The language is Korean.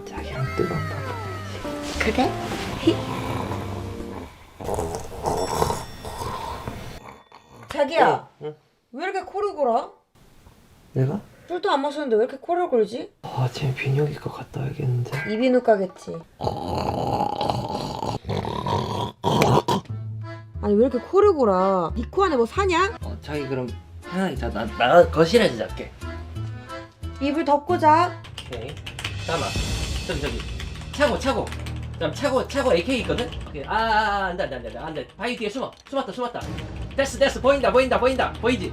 자기랑 뜨거운 밥 먹어야지. 그래? 자기야, 응? 왜 이렇게 코를 골아? 내가? 술도 안 마셨는데 왜 이렇게 코를 골지? 지금 비뇨기과 갔다 와야겠는데. 이비인후과겠지. 아니 왜 이렇게 코를 골아? 네 코 안에 뭐 사냐? 자기 그럼 편하게 자. 나 거실에서 잘게. 이불 덮고 자. 오케이. 잠깐만. 저기. 차고. 그럼 차고 AK 있거든? 오케이. 안 돼. 바위 뒤에 숨었다. 됐어. 보인다. 보이지?